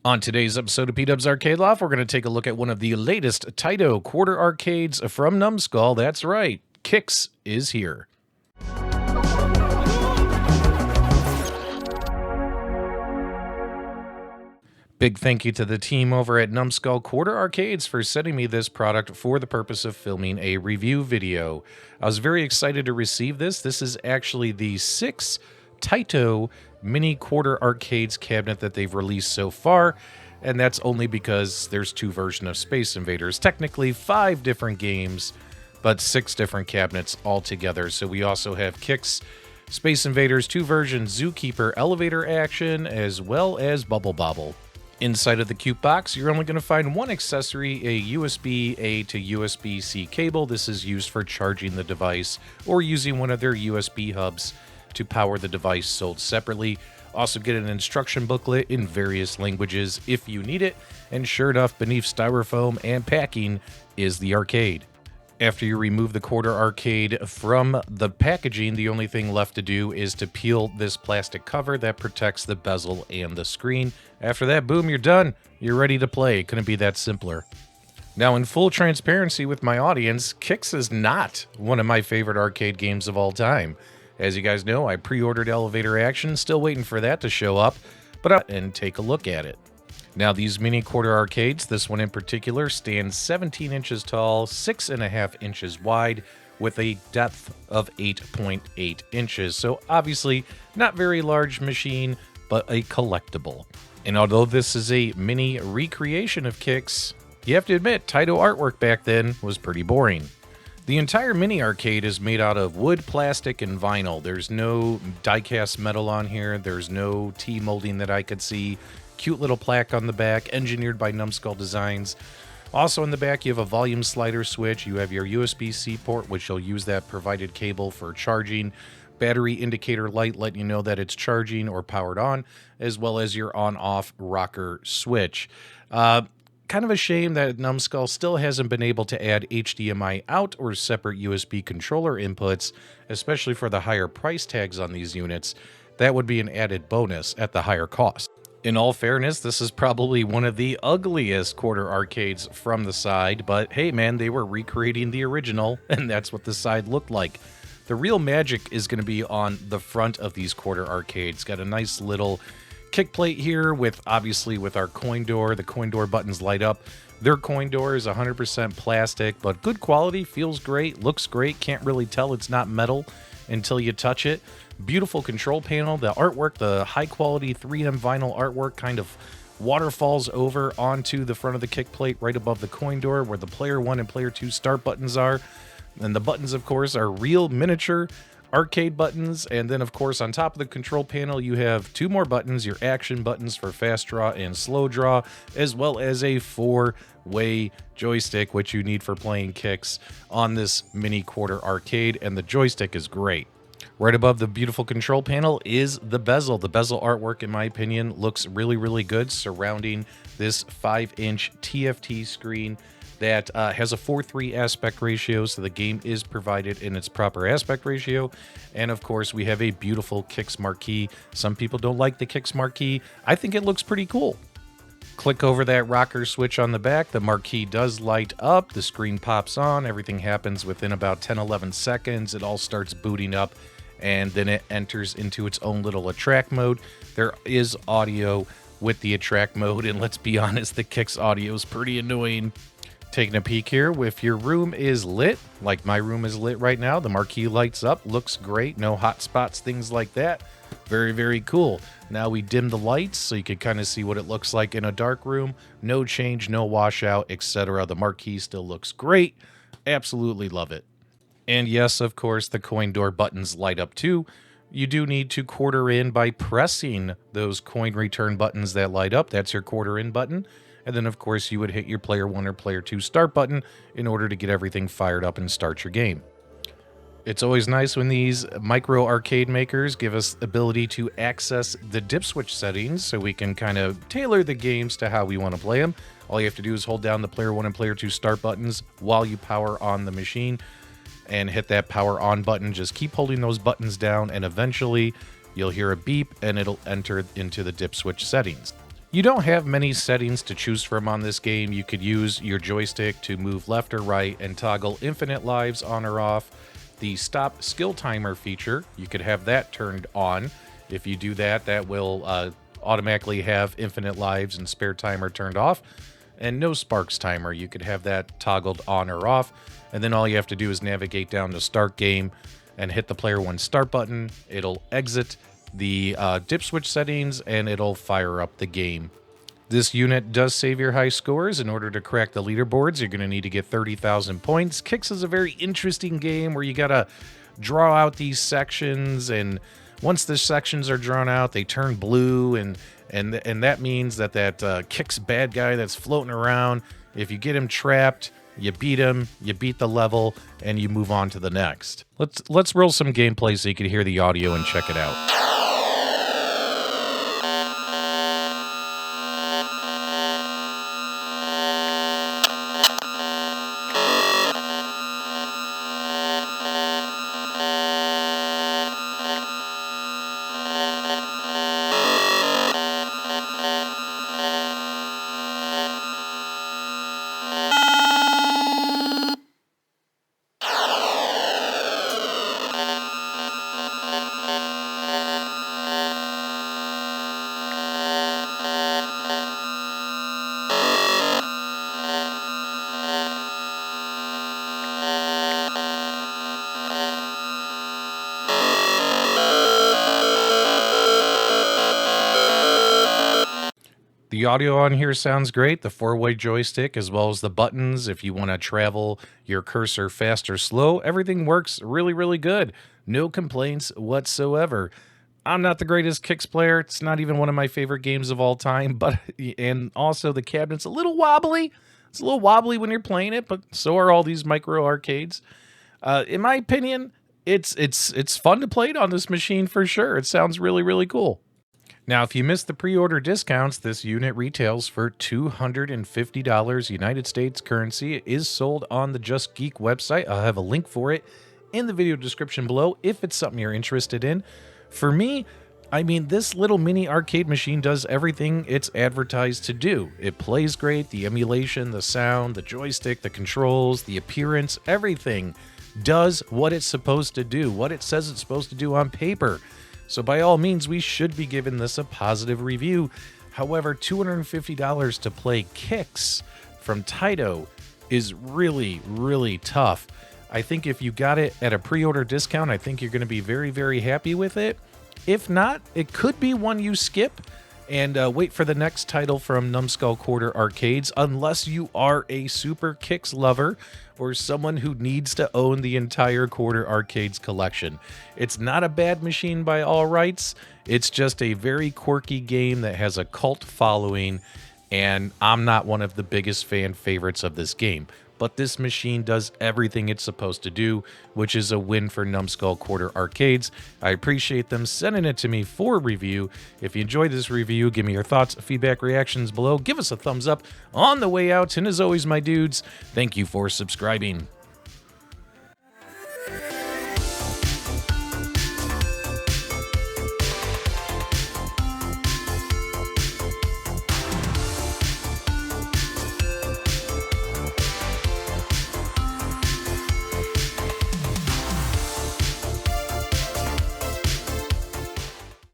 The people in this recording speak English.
On today's episode of PDubs Arcade Loft, we're going to take a look at one of the latest Taito quarter arcades from Numskull. That's right, Kix is here. Big thank you to the team over at Numskull Quarter Arcades for sending me this product for the purpose of filming a review video. I was very excited to receive this. This is actually the 6th Taito mini quarter arcades cabinet that they've released so far, and that's only because there's 2 versions of Space Invaders. Technically 5 different games, but 6 different cabinets altogether. So we also have Kix, Space Invaders, 2 versions, Zookeeper, Elevator Action, as well as Bubble Bobble. Inside of the cute box, you're only going to find one accessory, a USB-A to USB-C cable. This is used for charging the device or using one of their USB hubs to power the device sold separately. Also get an instruction booklet in various languages if you need it. And sure enough, beneath styrofoam and packing is the arcade. After you remove the quarter arcade from the packaging, the only thing left to do is to peel this plastic cover that protects the bezel and the screen. After that, boom, you're done. You're ready to play. Couldn't be that simpler. Now, in full transparency with my audience, Kix is not one of my favorite arcade games of all time. As you guys know, I pre-ordered Elevator Action, still waiting for that to show up, and take a look at it. Now, these mini quarter arcades, this one in particular, stands 17 inches tall, 6.5 inches wide, with a depth of 8.8 inches. So obviously, not very large machine, but a collectible. And although this is a mini recreation of Kix, you have to admit, Taito artwork back then was pretty boring. The entire mini arcade is made out of wood, plastic, and vinyl. There's no die-cast metal on here. There's no T-molding that I could see. Cute little plaque on the back, engineered by Numskull Designs. Also in the back, you have a volume slider switch. You have your USB-C port, which you'll use that provided cable for charging. Battery indicator light letting you know that it's charging or powered on, as well as your on-off rocker switch. Kind of a shame that Numskull still hasn't been able to add HDMI out or separate USB controller inputs, especially for the higher price tags on these units. That would be an added bonus at the higher cost. In all fairness, this is probably one of the ugliest quarter arcades from the side, but hey man, they were recreating the original, and that's what the side looked like. The real magic is going to be on the front of these quarter arcades. Got a nice little kick plate here with, obviously, with our coin door. The coin door buttons light up. Their coin door is 100% plastic, but good quality, feels great, looks great. Can't really tell it's not metal until you touch it. Beautiful control panel. The artwork, the high quality 3M vinyl artwork kind of waterfalls over onto the front of the kick plate right above the coin door where the player 1 and player 2 start buttons are. And the buttons, of course, are real miniature arcade buttons. And then, of course, on top of the control panel, you have 2 more buttons, your action buttons for fast draw and slow draw, as well as a 4-way joystick, which you need for playing Kix on this mini quarter arcade. And the joystick is great. Right above the beautiful control panel is the bezel. The bezel artwork, in my opinion, looks really, really good surrounding this 5-inch TFT screen that has a 4:3 aspect ratio, so the game is provided in its proper aspect ratio. And of course, we have a beautiful Kix marquee. Some people don't like the Kix marquee. I think it looks pretty cool. Click over that rocker switch on the back. The marquee does light up. The screen pops on. Everything happens within about 10-11 seconds. It all starts booting up, and then it enters into its own little attract mode. There is audio with the attract mode, and let's be honest, the Kix audio is pretty annoying. Taking a peek here, if your room is lit, like my room is lit right now, the marquee lights up, looks great, no hot spots, things like that. Very, very cool. Now we dim the lights so you can kind of see what it looks like in a dark room. No change, no washout, etc. The marquee still looks great. Absolutely love it. And yes, of course, the coin door buttons light up too. You do need to quarter in by pressing those coin return buttons that light up. That's your quarter in button. And then, of course, you would hit your player 1 or player 2 start button in order to get everything fired up and start your game. It's always nice when these micro arcade makers give us the ability to access the dip switch settings so we can kind of tailor the games to how we want to play them. All you have to do is hold down the player 1 and player 2 start buttons while you power on the machine and hit that power on button. Just keep holding those buttons down, and eventually you'll hear a beep and it'll enter into the dip switch settings. You don't have many settings to choose from on this game. You could use your joystick to move left or right and toggle infinite lives on or off. The stop skill timer feature, you could have that turned on. If you do that, that will automatically have infinite lives and spare timer turned off. And no sparks timer, you could have that toggled on or off. And then all you have to do is navigate down to start game and hit the player one start button. It'll exit the dip switch settings and it'll fire up the game. This unit does save your high scores. In order to crack the leaderboards, you're going to need to get 30,000 points. Kicks is a very interesting game where you got to draw out these sections, and once the sections are drawn out, they turn blue, and that means that Kicks bad guy that's floating around, if you get him trapped, you beat him, you beat the level, and you move on to the next. Let's roll some gameplay so you can hear the audio and check it out. The audio on here sounds great. The 4-way joystick as well as the buttons. If you want to travel your cursor fast or slow, everything works really, really good. No complaints whatsoever. I'm not the greatest Kicks player. It's not even one of my favorite games of all time, and also the cabinet's a little wobbly. It's a little wobbly when you're playing it, but so are all these micro arcades. In my opinion, it's fun to play it on this machine for sure. It sounds really, really cool. Now, if you missed the pre-order discounts, this unit retails for $250 United States currency. It is sold on the Just Geek website. I'll have a link for it in the video description below if it's something you're interested in. For me, I mean, this little mini arcade machine does everything it's advertised to do. It plays great, the emulation, the sound, the joystick, the controls, the appearance, everything does what it's supposed to do, what it says it's supposed to do on paper. So by all means, we should be giving this a positive review. However, $250 to play Kicks from Taito is really, really tough. I think if you got it at a pre-order discount, I think you're going to be very, very happy with it. If not, it could be one you skip and wait for the next title from Numskull Quarter Arcades, unless you are a super Kicks lover or someone who needs to own the entire Quarter Arcades collection. It's not a bad machine by all rights. It's just a very quirky game that has a cult following, and I'm not one of the biggest fan favorites of this game. But this machine does everything it's supposed to do, which is a win for Numskull Quarter Arcades. I appreciate them sending it to me for review. If you enjoyed this review, give me your thoughts, feedback, reactions below. Give us a thumbs up on the way out. And as always, my dudes, thank you for subscribing.